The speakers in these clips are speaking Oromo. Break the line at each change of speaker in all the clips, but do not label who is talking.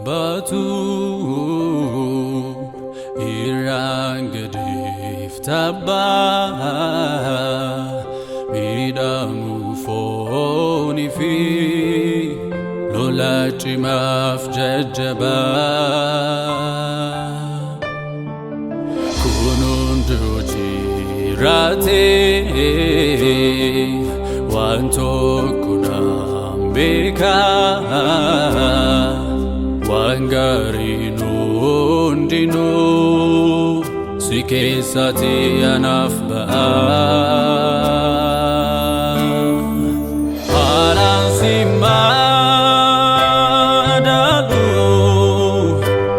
batu irangedif tabba midamu foni fi lolachi maf jajjaba kunun rate wanto kunam beka wangari nundino sikesati anafba alansima dalu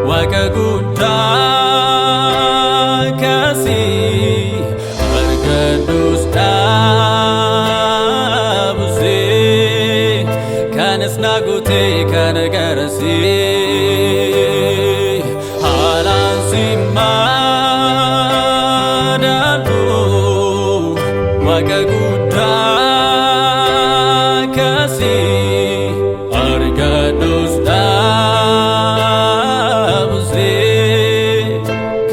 wakaguta kasi argadus tabuze kanes nagute kanagarasi Wakaguta kasi argados dabuze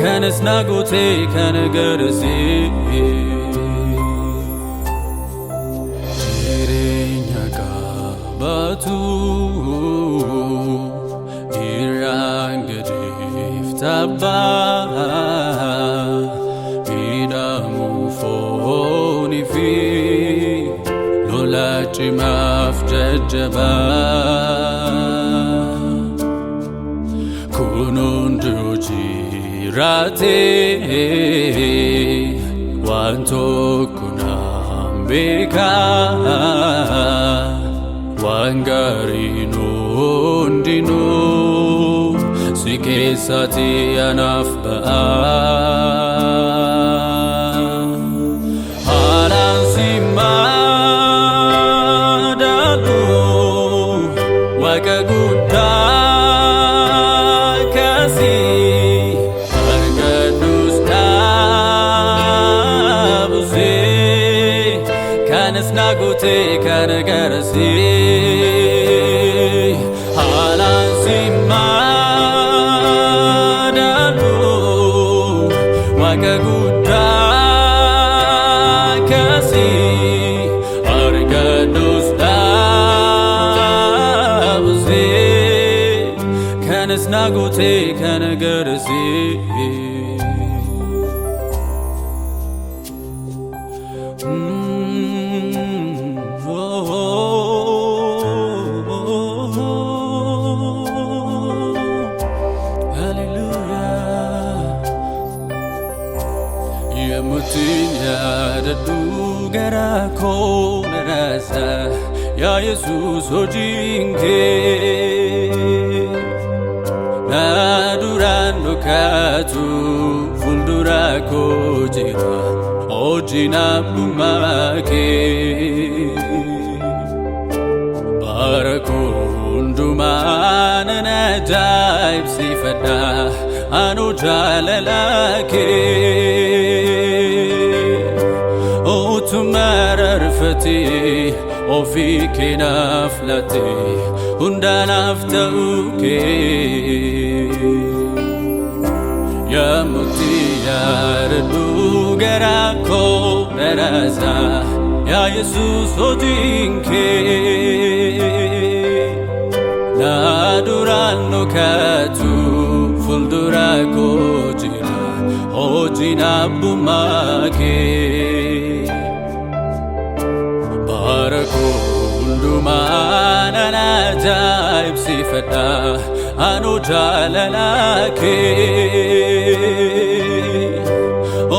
kanes nagute kanagarasi jirenya kabatu irangedif tabba lolachi maf jajjaba kunun jirate wanto kunam beka wangari nundino sikesati anafba wakaguta kasi argadus tabuze kanes nagute kanagarasi alansima dalu wakaguta kasi argadus kanes nagute kanagarasi Yamutinya dadu garako narasa ya Jesus ojinke Nadurando katu fuldura kojira ojina bumake barakundumana najaib sifada anu jalalake otumararfati ofike naflati undanaftauke Yamutiyardu garako narasa ya Jesus ojinke nadurano katu fuldura kojira ojina bumake barakundumana najaib sifada anu jalalake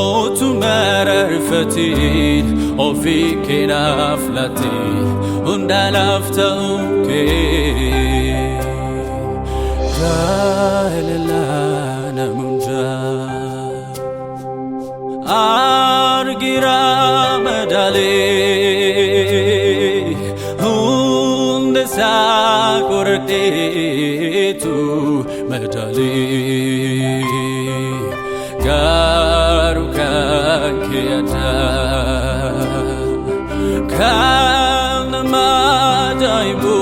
otumararfati ofike naflati undalaftauke jalalana munja argira madale hunde sakurte tu madale garukan kiyata kan majaibu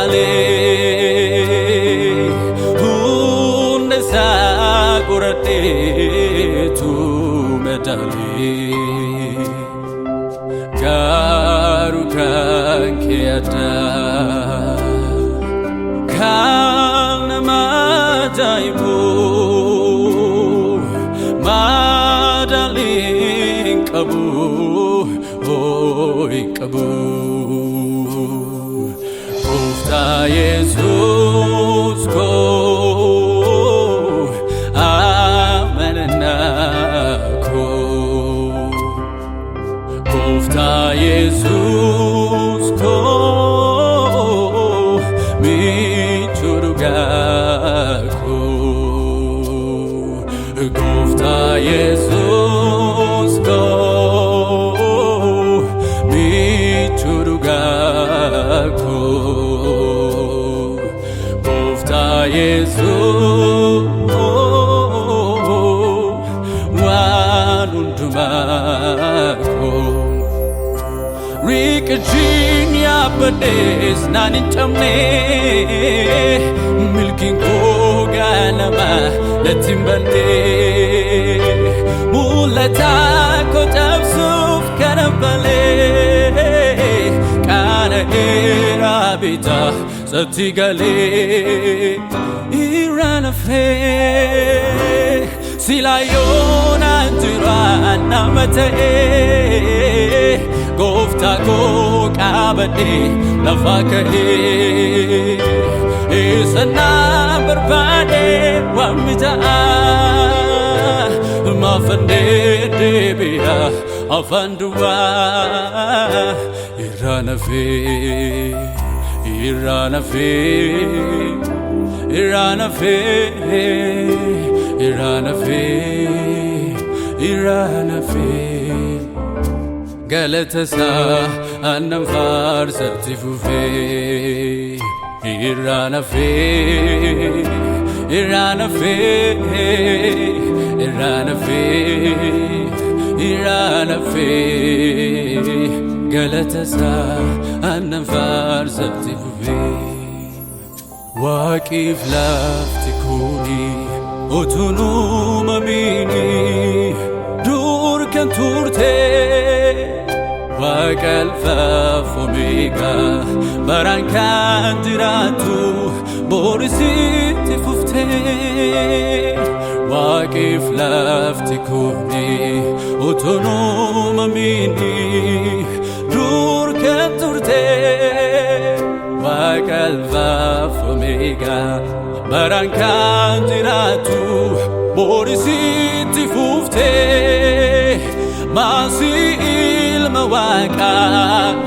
medale hunde sakurate tu medale garu kan kiata kan majaibu madalin kabu oi kabu Ufta Jesus ko amanna ko Ufta Jesus ko michuruga ko Ufta Jesus ko michuruga ko Ufta Jesus wanundumako Rikajin Bades nanin tamne milkin ko ganama latimbande mulata ko tabsuf kanabale kana erabita satigale irana fe silayona tirana mate Gofta ko kabade lafakae isana berbade wamita mafande debia afandua irana fe irana fe irana fe irana fe irana fe Galatasa annam farsati fufe irana fe irana fe irana fe irana fe Galatasa annam farsati fufe waqif lafti kuni utunu mamini dur kan turte Waqalfa fumiga barankan diratu borisiti fufte Waqif lafti kuni utunum amini dur kan turte Waqalfa fumiga barankan diratu borisiti fufte Masi ilma waqa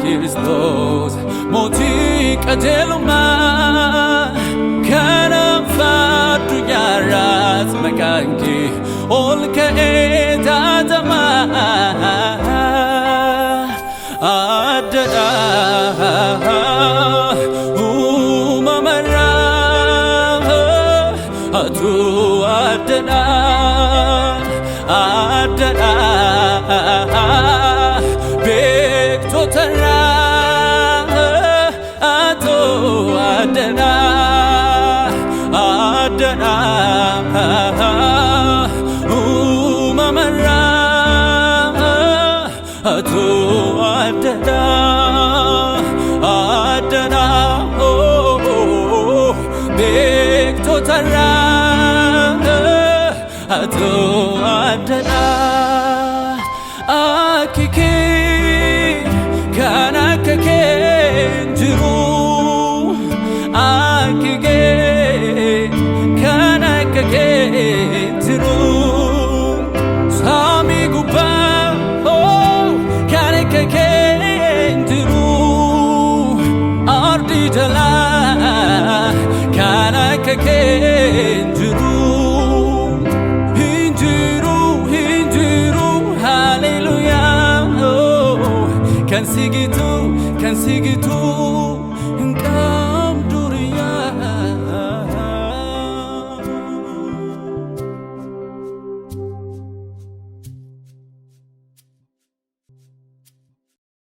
Kristos moti qajeluma kana fatu yarat makanki ol kaetama adda umamara atu adda Bekto tara ato adana umamara ato adana oh bekto tara ato adana Akike kana kake jiru akike kana kake jiru sami gupa oh kana kake jiru ardi jala kana kake jiru Kan sigitu